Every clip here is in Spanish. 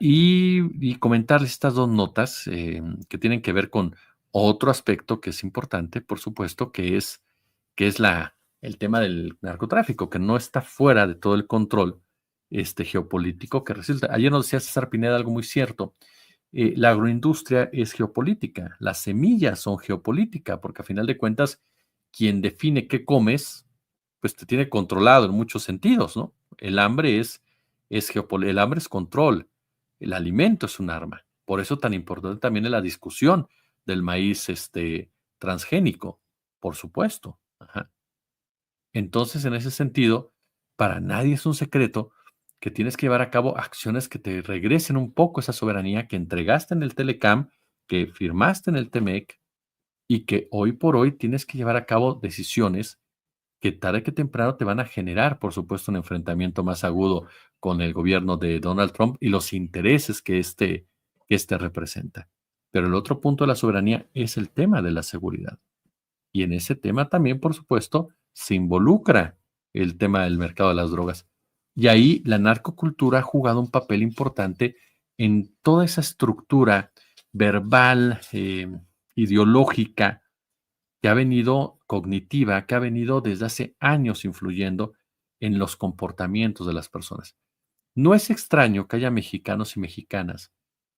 y comentarles estas dos notas que tienen que ver con otro aspecto que es importante, por supuesto, que es el tema del narcotráfico, que no está fuera de todo el control geopolítico que resulta. Ayer nos decía César Pineda algo muy cierto. La agroindustria es geopolítica, las semillas son geopolítica, porque a final de cuentas, quien define qué comes, pues te tiene controlado en muchos sentidos, ¿no? El hambre es control, el alimento es un arma. Por eso tan importante también es la discusión del maíz transgénico, por supuesto. Ajá. Entonces, en ese sentido, para nadie es un secreto que tienes que llevar a cabo acciones que te regresen un poco esa soberanía que entregaste en el Telecam, que firmaste en el Temec y que hoy por hoy tienes que llevar a cabo decisiones que tarde que temprano te van a generar, por supuesto, un enfrentamiento más agudo con el gobierno de Donald Trump y los intereses que éste representa. Pero el otro punto de la soberanía es el tema de la seguridad. Y en ese tema también, por supuesto, se involucra el tema del mercado de las drogas. Y ahí la narcocultura ha jugado un papel importante en toda esa estructura verbal, ideológica, que ha venido cognitiva, que ha venido desde hace años influyendo en los comportamientos de las personas. No es extraño que haya mexicanos y mexicanas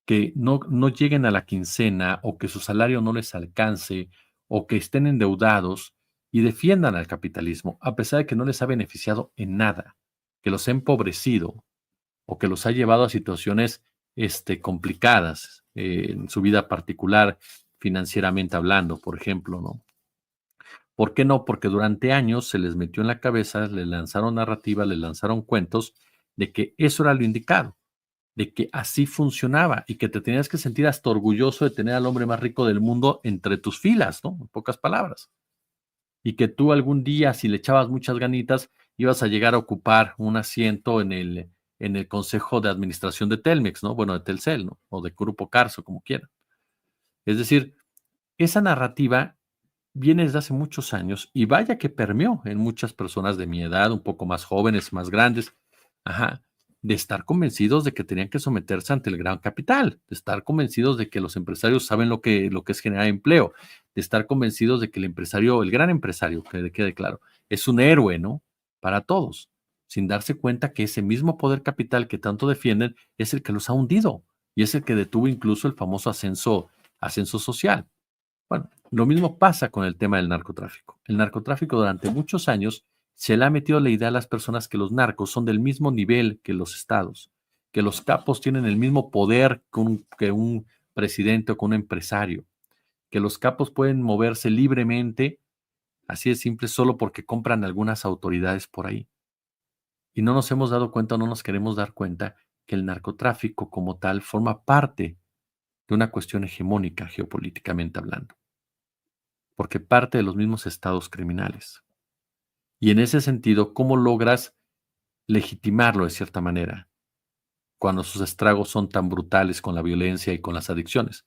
que no lleguen a la quincena o que su salario no les alcance o que estén endeudados y defiendan al capitalismo, a pesar de que no les ha beneficiado en nada, que los ha empobrecido o que los ha llevado a situaciones complicadas en su vida particular, financieramente hablando, por ejemplo, ¿no? ¿Por qué no? Porque durante años se les metió en la cabeza, le lanzaron narrativa, le lanzaron cuentos de que eso era lo indicado, de que así funcionaba y que te tenías que sentir hasta orgulloso de tener al hombre más rico del mundo entre tus filas, ¿no? En pocas palabras. Y que tú algún día, si le echabas muchas ganitas, ibas a llegar a ocupar un asiento en el consejo de administración de Telmex, ¿no? Bueno, de Telcel, ¿no? O de Grupo Carso, como quieran. Es decir, esa narrativa viene desde hace muchos años y vaya que permeó en muchas personas de mi edad, un poco más jóvenes, más grandes, ajá, de estar convencidos de que tenían que someterse ante el gran capital, de estar convencidos de que los empresarios saben lo que es generar empleo, de estar convencidos de que el empresario, el gran empresario, que quede claro, es un héroe, ¿no? Para todos, sin darse cuenta que ese mismo poder capital que tanto defienden es el que los ha hundido y es el que detuvo incluso el famoso ascenso social. Bueno, lo mismo pasa con el tema del narcotráfico. El narcotráfico durante muchos años se le ha metido la idea a las personas que los narcos son del mismo nivel que los estados, que los capos tienen el mismo poder que un presidente o que un empresario, que los capos pueden moverse libremente, así de simple, solo porque compran algunas autoridades por ahí. Y no nos hemos dado cuenta o no nos queremos dar cuenta que el narcotráfico como tal forma parte de una cuestión hegemónica geopolíticamente hablando, porque parte de los mismos estados criminales. Y en ese sentido, ¿cómo logras legitimarlo de cierta manera cuando sus estragos son tan brutales con la violencia y con las adicciones?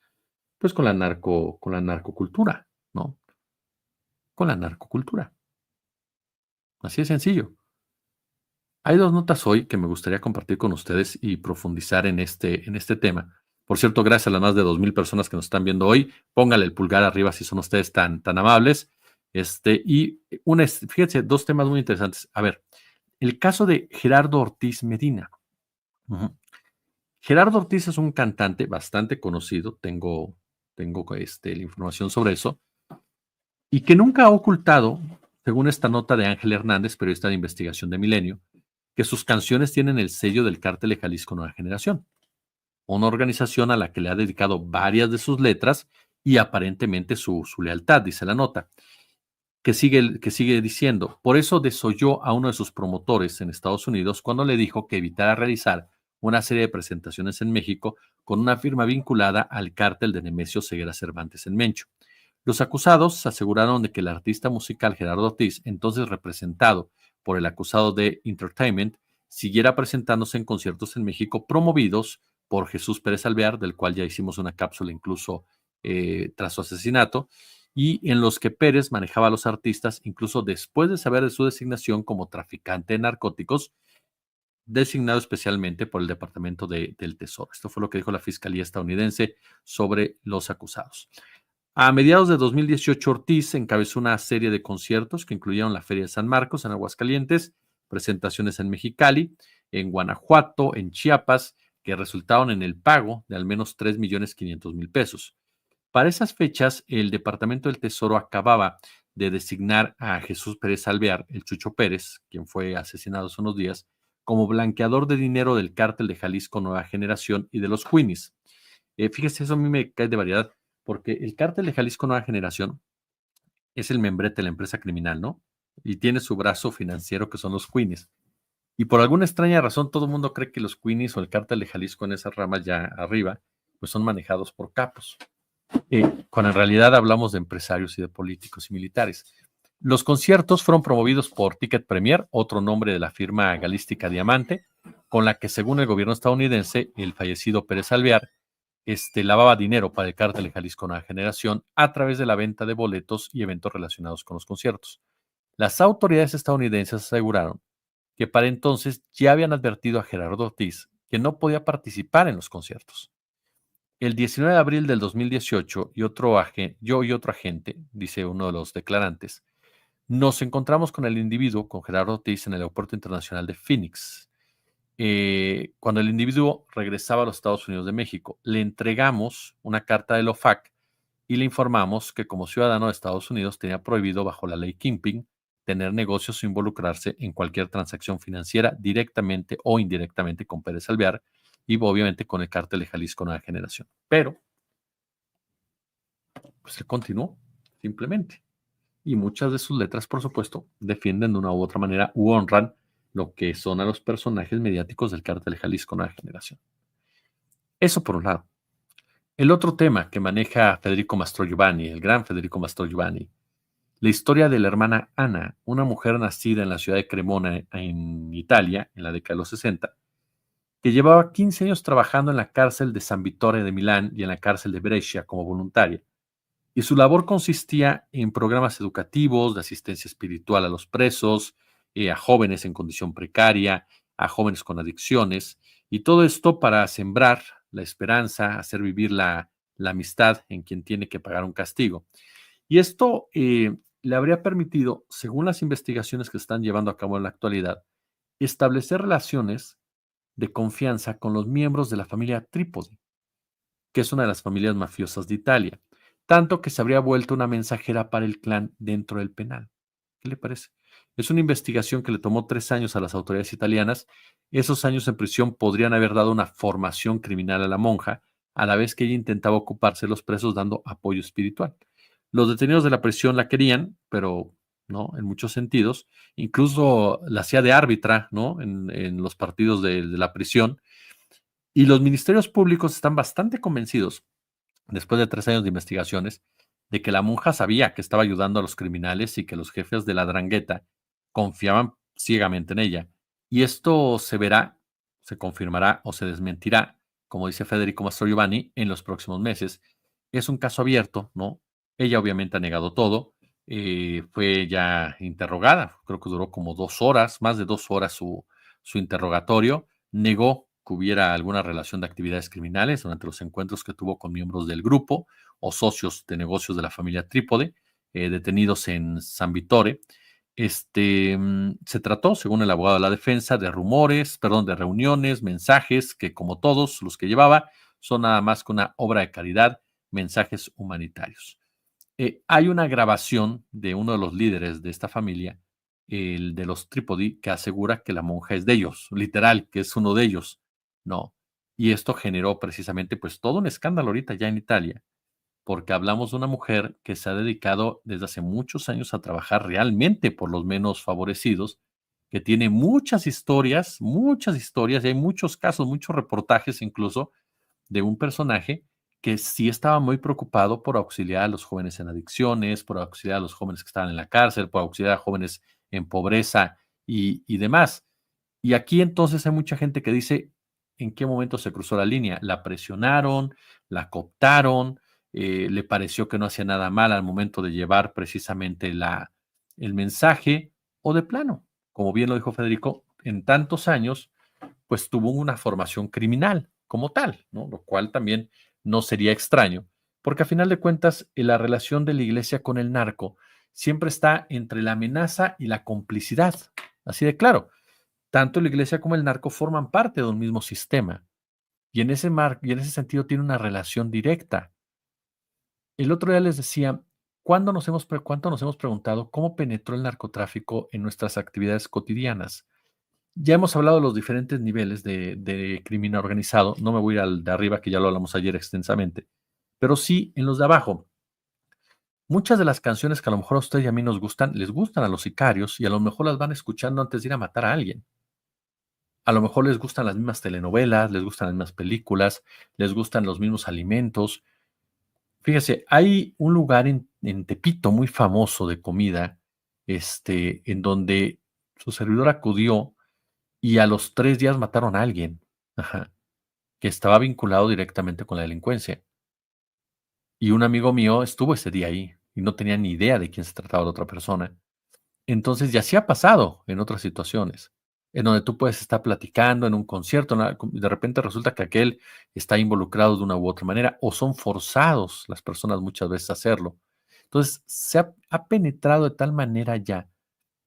Pues con la narcocultura, ¿no? Con la narcocultura. Así de sencillo. Hay dos notas hoy que me gustaría compartir con ustedes y profundizar en este tema. Por cierto, gracias a las más de 2,000 personas que nos están viendo hoy. Póngale el pulgar arriba si son ustedes tan amables. Fíjense, dos temas muy interesantes. A ver, el caso de Gerardo Ortiz Medina. Ujú. Gerardo Ortiz es un cantante bastante conocido, tengo la información sobre eso, y que nunca ha ocultado, según esta nota de Ángel Hernández, periodista de investigación de Milenio, que sus canciones tienen el sello del Cártel de Jalisco Nueva Generación, una organización a la que le ha dedicado varias de sus letras y aparentemente su lealtad, dice la nota, que sigue diciendo, por eso desoyó a uno de sus promotores en Estados Unidos cuando le dijo que evitara realizar una serie de presentaciones en México con una firma vinculada al cártel de Nemesio Ceguera Cervantes en Mencho. Los acusados aseguraron de que el artista musical Gerardo Ortiz, entonces representado por el acusado de Entertainment, siguiera presentándose en conciertos en México promovidos por Jesús Pérez Alvear, del cual ya hicimos una cápsula incluso tras su asesinato, y en los que Pérez manejaba a los artistas incluso después de saber de su designación como traficante de narcóticos designado especialmente por el Departamento del Tesoro. Esto fue lo que dijo la Fiscalía estadounidense sobre los acusados. A mediados de 2018, Ortiz encabezó una serie de conciertos que incluyeron la Feria de San Marcos en Aguascalientes, presentaciones en Mexicali, en Guanajuato, en Chiapas, que resultaron en el pago de al menos 3.500.000 pesos. Para esas fechas, el Departamento del Tesoro acababa de designar a Jesús Pérez Alvear, el Chucho Pérez, quien fue asesinado hace unos días, como blanqueador de dinero del cártel de Jalisco Nueva Generación y de los Queenies. Fíjese, eso a mí me cae de variedad, porque el cártel de Jalisco Nueva Generación es el membrete de la empresa criminal, ¿no? Y tiene su brazo financiero, que son los Queenies. Y por alguna extraña razón, todo el mundo cree que los Queenies o el cártel de Jalisco en esas ramas ya arriba, pues son manejados por capos, cuando en realidad hablamos de empresarios y de políticos y militares. Los conciertos fueron promovidos por Ticket Premier, otro nombre de la firma galística Diamante, con la que, según el gobierno estadounidense, el fallecido Pérez Alvear lavaba dinero para el cártel de Jalisco Nueva Generación a través de la venta de boletos y eventos relacionados con los conciertos. Las autoridades estadounidenses aseguraron que para entonces ya habían advertido a Gerardo Ortiz que no podía participar en los conciertos. El 19 de abril del 2018, yo y otro agente, dice uno de los declarantes, nos encontramos con el individuo, con Gerardo Ortiz, en el Aeropuerto Internacional de Phoenix. Cuando el individuo regresaba a los Estados Unidos de México, le entregamos una carta del OFAC y le informamos que como ciudadano de Estados Unidos tenía prohibido bajo la ley Kingpin tener negocios o involucrarse en cualquier transacción financiera directamente o indirectamente con Pérez Alvear y obviamente con el cártel de Jalisco Nueva Generación. Pero, pues él continuó, simplemente. Y muchas de sus letras, por supuesto, defienden de una u otra manera u honran lo que son a los personajes mediáticos del cártel de Jalisco Nueva Generación. Eso por un lado. El otro tema que maneja Federico Mastrogiovanni, el gran Federico Mastrogiovanni, la historia de la hermana Ana, una mujer nacida en la ciudad de Cremona, en Italia, en la década de los 60, que llevaba 15 años trabajando en la cárcel de San Vittore de Milán y en la cárcel de Brescia como voluntaria. Y su labor consistía en programas educativos, de asistencia espiritual a los presos, a jóvenes en condición precaria, a jóvenes con adicciones, y todo esto para sembrar la esperanza, hacer vivir la amistad en quien tiene que pagar un castigo. Y esto le habría permitido, según las investigaciones que están llevando a cabo en la actualidad, establecer relaciones de confianza con los miembros de la familia Trípodi, que es una de las familias mafiosas de Italia, tanto que se habría vuelto una mensajera para el clan dentro del penal. ¿Qué le parece? Es una investigación que le tomó 3 años a las autoridades italianas. Esos años en prisión podrían haber dado una formación criminal a la monja, a la vez que ella intentaba ocuparse de los presos dando apoyo espiritual. Los detenidos de la prisión la querían, pero no, en muchos sentidos. Incluso la hacía de árbitra, ¿no? En los partidos de la prisión. Y los ministerios públicos están bastante convencidos, después de 3 años de investigaciones, de que la monja sabía que estaba ayudando a los criminales y que los jefes de la Drangheta confiaban ciegamente en ella. Y esto se verá, se confirmará o se desmentirá, como dice Federico Mastrogiovanni, en los próximos meses. Es un caso abierto, ¿no? Ella obviamente ha negado todo. Fue ya interrogada, creo que duró como 2 horas, más de 2 horas su interrogatorio. Negó que hubiera alguna relación de actividades criminales durante los encuentros que tuvo con miembros del grupo o socios de negocios de la familia Trípode, detenidos en San Vittore. Se trató, según el abogado de la defensa, de de reuniones, mensajes que, como todos los que llevaba, son nada más que una obra de caridad, mensajes humanitarios. Hay una grabación de uno de los líderes de esta familia, el de los Trípodi, que asegura que la monja es de ellos, literal, que es uno de ellos. No. Y esto generó precisamente pues todo un escándalo ahorita ya en Italia, porque hablamos de una mujer que se ha dedicado desde hace muchos años a trabajar realmente por los menos favorecidos, que tiene muchas historias, y hay muchos casos, muchos reportajes incluso de un personaje que sí estaba muy preocupado por auxiliar a los jóvenes en adicciones, por auxiliar a los jóvenes que estaban en la cárcel, por auxiliar a jóvenes en pobreza y demás. Y aquí entonces hay mucha gente que dice, ¿en qué momento se cruzó la línea? La presionaron, la cooptaron, le pareció que no hacía nada mal al momento de llevar precisamente el mensaje, o de plano, como bien lo dijo Federico, en tantos años pues tuvo una formación criminal como tal, ¿no? Lo cual también no sería extraño, porque a final de cuentas la relación de la iglesia con el narco siempre está entre la amenaza y la complicidad. Así de claro, tanto la iglesia como el narco forman parte de un mismo sistema y en ese sentido tiene una relación directa. El otro día les decía, ¿cuánto nos hemos preguntado cómo penetró el narcotráfico en nuestras actividades cotidianas? Ya hemos hablado de los diferentes niveles de crimen organizado. No me voy al de arriba, que ya lo hablamos ayer extensamente, pero sí en los de abajo. Muchas de las canciones que a lo mejor a usted y a mí nos gustan, les gustan a los sicarios y a lo mejor las van escuchando antes de ir a matar a alguien. A lo mejor les gustan las mismas telenovelas, les gustan las mismas películas, les gustan los mismos alimentos. Fíjese, hay un lugar en Tepito muy famoso de comida, en donde su servidor acudió y a los 3 días mataron a alguien, ajá, que estaba vinculado directamente con la delincuencia. Y un amigo mío estuvo ese día ahí y no tenía ni idea de quién se trataba de otra persona. Entonces, ya sí ha pasado en otras situaciones, en donde tú puedes estar platicando en un concierto, de repente resulta que aquel está involucrado de una u otra manera, o son forzados las personas muchas veces a hacerlo. Entonces, ha penetrado de tal manera ya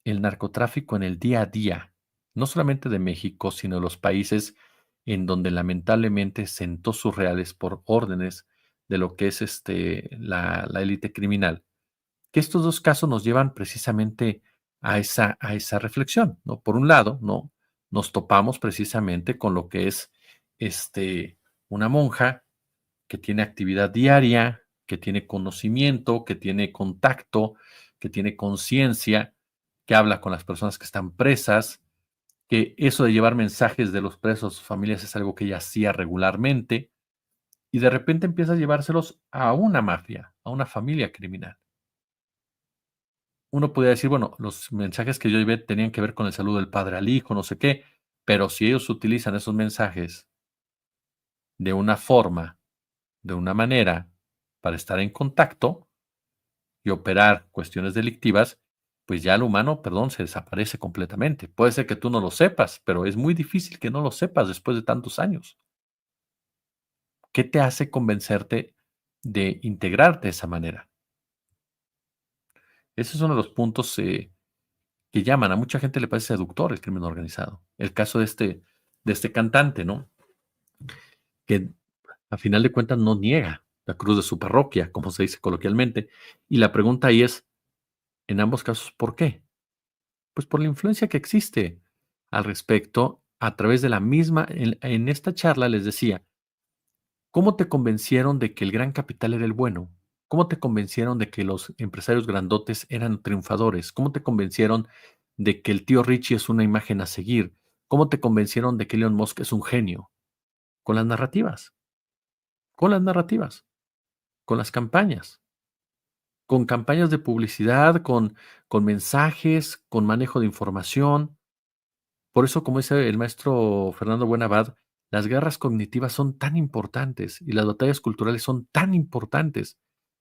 el narcotráfico en el día a día, no solamente de México, sino de los países en donde lamentablemente sentó sus reales por órdenes de lo que es la élite criminal, que estos dos casos nos llevan precisamente a esa reflexión, ¿no? Por un lado, ¿no? Nos topamos precisamente con lo que es una monja que tiene actividad diaria, que tiene conocimiento, que tiene contacto, que tiene conciencia, que habla con las personas que están presas, que eso de llevar mensajes de los presos a sus familias es algo que ella hacía regularmente, y de repente empieza a llevárselos a una mafia, a una familia criminal. Uno podría decir, bueno, los mensajes que yo llevé tenían que ver con el saludo del padre al hijo, no sé qué, pero si ellos utilizan esos mensajes de una forma, de una manera, para estar en contacto y operar cuestiones delictivas, pues ya el humano, perdón, se desaparece completamente. Puede ser que tú no lo sepas, pero es muy difícil que no lo sepas después de tantos años. ¿Qué te hace convencerte de integrarte de esa manera? Ese es uno de los puntos que llaman. A mucha gente le parece seductor el crimen organizado. El caso de este cantante, ¿no? Que a final de cuentas no niega la cruz de su parroquia, como se dice coloquialmente. Y la pregunta ahí es, en ambos casos, ¿por qué? Pues por la influencia que existe al respecto a través de la misma, en esta charla les decía, ¿cómo te convencieron de que el gran capital era el bueno? ¿Cómo te convencieron de que los empresarios grandotes eran triunfadores? ¿Cómo te convencieron de que el tío Richie es una imagen a seguir? ¿Cómo te convencieron de que Elon Musk es un genio? Con las narrativas, con las narrativas, con las campañas, con campañas de publicidad, con mensajes, con manejo de información. Por eso, como dice el maestro Fernando Buenabad, las guerras cognitivas son tan importantes y las batallas culturales son tan importantes,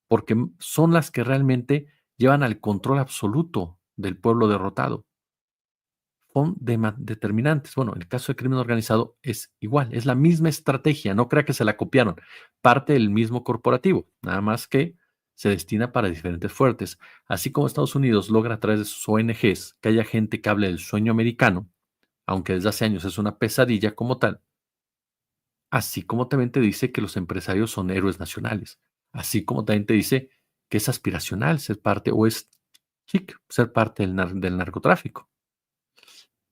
porque son las que realmente llevan al control absoluto del pueblo derrotado. Son determinantes. Bueno, en el caso de crimen organizado es igual, es la misma estrategia, no crea que se la copiaron, parte del mismo corporativo, nada más que se destina para diferentes fuertes. Así como Estados Unidos logra a través de sus ONGs que haya gente que hable del sueño americano, aunque desde hace años es una pesadilla como tal, así como también te dice que los empresarios son héroes nacionales, así como también te dice que es aspiracional ser parte o es chic ser parte del narcotráfico.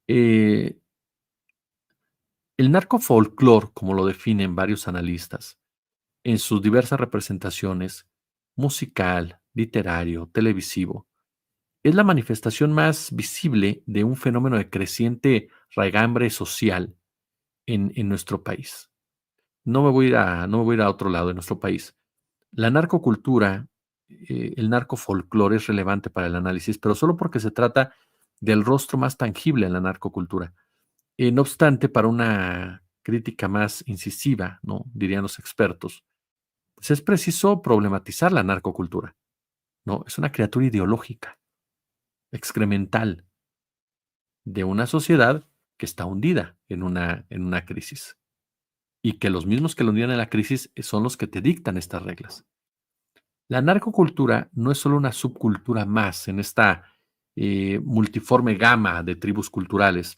Eh, el narcofolclore, como lo definen varios analistas, en sus diversas representaciones, musical, literario, televisivo, es la manifestación más visible de un fenómeno de creciente raigambre social en nuestro país. No me voy a ir a otro lado de nuestro país. La narcocultura, el narcofolclore es relevante para el análisis, pero solo porque se trata del rostro más tangible en la narcocultura. No obstante, para una crítica más incisiva, ¿no? Dirían los expertos, pues es preciso problematizar la narcocultura, ¿no? Es una criatura ideológica, excremental, de una sociedad que está hundida en una crisis y que los mismos que lo hundían en la crisis son los que te dictan estas reglas. La narcocultura no es solo una subcultura más en esta multiforme gama de tribus culturales.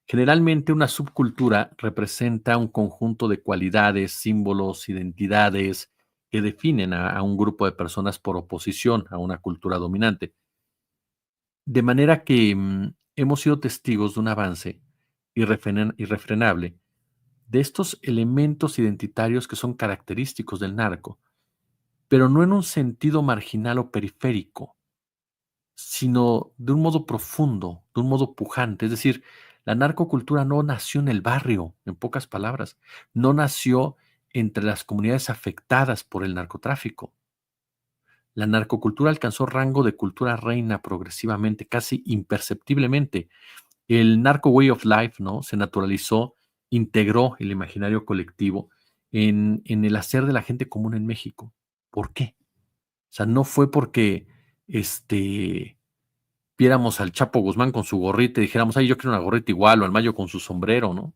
Generalmente una subcultura representa un conjunto de cualidades, símbolos, identidades que definen a un grupo de personas por oposición a una cultura dominante. De manera que hemos sido testigos de un avance irrefrenable de estos elementos identitarios que son característicos del narco, pero no en un sentido marginal o periférico, sino de un modo profundo, de un modo pujante. Es decir, la narcocultura no nació en el barrio, en pocas palabras, no nació entre las comunidades afectadas por el narcotráfico. La narcocultura alcanzó rango de cultura reina progresivamente, casi imperceptiblemente. El narco way of life, ¿no? Se naturalizó, integró el imaginario colectivo en el hacer de la gente común en México. ¿Por qué? O sea, no fue porque viéramos al Chapo Guzmán con su gorrita y dijéramos, ay, yo quiero una gorrita igual, o al Mayo con su sombrero, ¿no?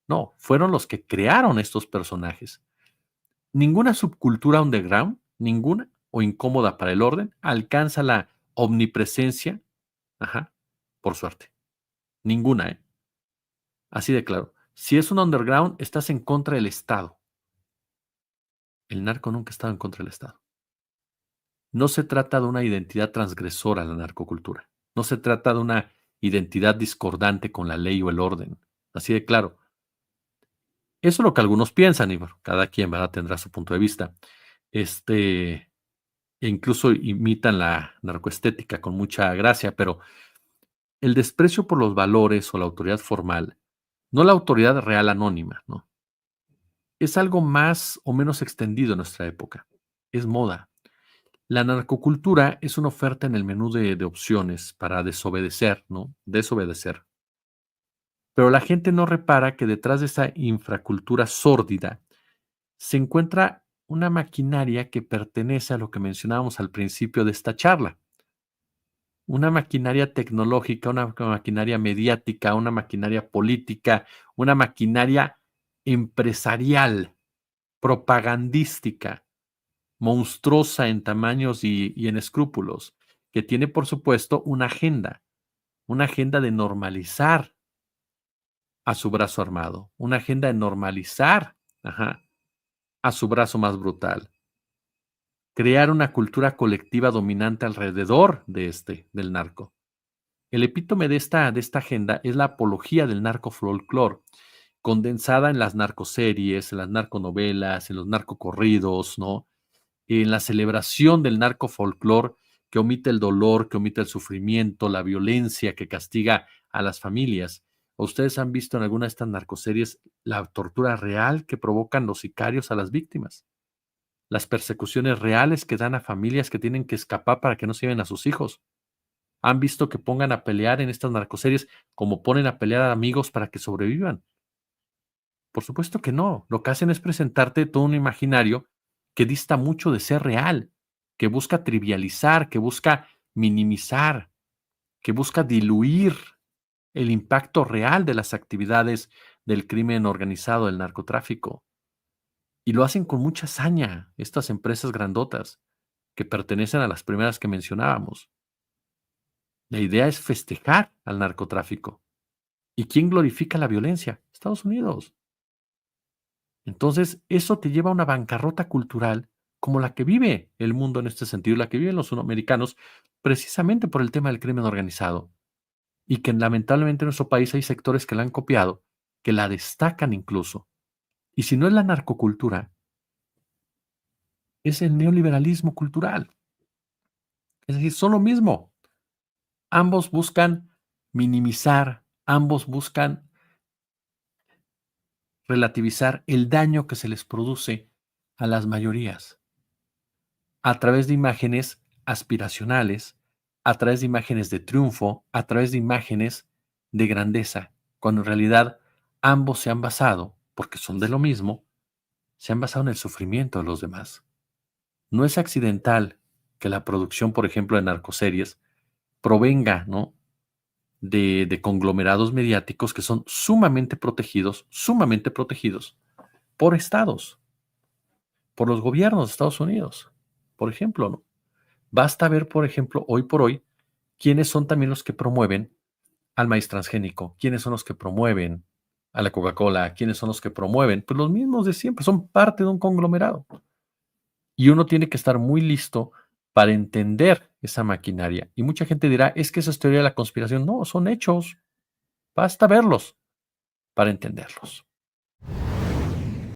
No, fueron los que crearon estos personajes. Ninguna subcultura underground, ninguna, o incómoda para el orden, alcanza la omnipresencia, ajá, por suerte. Ninguna, ¿eh? Así de claro. Si es un underground, estás en contra del Estado. El narco nunca ha estado en contra del Estado. No se trata de una identidad transgresora la narcocultura. No se trata de una identidad discordante con la ley o el orden. Así de claro. Eso es lo que algunos piensan y bueno, cada quien, ¿verdad?, tendrá su punto de vista. E incluso imitan la narcoestética con mucha gracia, pero el desprecio por los valores o la autoridad formal, no la autoridad real anónima, ¿no? Es algo más o menos extendido en nuestra época. Es moda. La narcocultura es una oferta en el menú de opciones para desobedecer, ¿no? Desobedecer. Pero la gente no repara que detrás de esa infracultura sórdida se encuentra una maquinaria que pertenece a lo que mencionábamos al principio de esta charla. Una maquinaria tecnológica, una maquinaria mediática, una maquinaria política, una maquinaria empresarial, propagandística, monstruosa en tamaños y en escrúpulos, que tiene, por supuesto, una agenda de normalizar a su brazo armado, una agenda de normalizar, ajá, a su brazo más brutal, crear una cultura colectiva dominante alrededor del narco. El epítome de esta agenda es la apología del narcofolclore, condensada en las narcoseries, en las narconovelas, en los narcocorridos, ¿no? En la celebración del narcofolclore que omite el dolor, que omite el sufrimiento, la violencia, que castiga a las familias. ¿Ustedes han visto en alguna de estas narcoseries la tortura real que provocan los sicarios a las víctimas? Las persecuciones reales que dan a familias que tienen que escapar para que no se lleven a sus hijos. ¿Han visto que pongan a pelear en estas narcoseries como ponen a pelear a amigos para que sobrevivan? Por supuesto que no. Lo que hacen es presentarte todo un imaginario que dista mucho de ser real, que busca trivializar, que busca minimizar, que busca diluir el impacto real de las actividades del crimen organizado, del narcotráfico. Y lo hacen con mucha hazaña estas empresas grandotas que pertenecen a las primeras que mencionábamos. La idea es festejar al narcotráfico. ¿Y quién glorifica la violencia? Estados Unidos. Entonces, eso te lleva a una bancarrota cultural como la que vive el mundo en este sentido, la que viven los sudamericanos, precisamente por el tema del crimen organizado. Y que lamentablemente en nuestro país hay sectores que la han copiado, que la destacan incluso. Y si no es la narcocultura, es el neoliberalismo cultural. Es decir, son lo mismo. Ambos buscan minimizar, ambos buscan relativizar el daño que se les produce a las mayorías a través de imágenes aspiracionales, a través de imágenes de triunfo, a través de imágenes de grandeza, cuando en realidad ambos se han basado, porque son de lo mismo, se han basado en el sufrimiento de los demás. No es accidental que la producción, por ejemplo, de narcoseries provenga, ¿no?, de conglomerados mediáticos que son sumamente protegidos por estados, por los gobiernos de Estados Unidos, por ejemplo, ¿no? Basta ver, por ejemplo, hoy por hoy, quiénes son también los que promueven al maíz transgénico, quiénes son los que promueven a la Coca-Cola, quiénes son los que promueven, pues los mismos de siempre, son parte de un conglomerado. Y uno tiene que estar muy listo para entender esa maquinaria. Y mucha gente dirá, es que esa es teoría de la conspiración. No, son hechos. Basta verlos para entenderlos.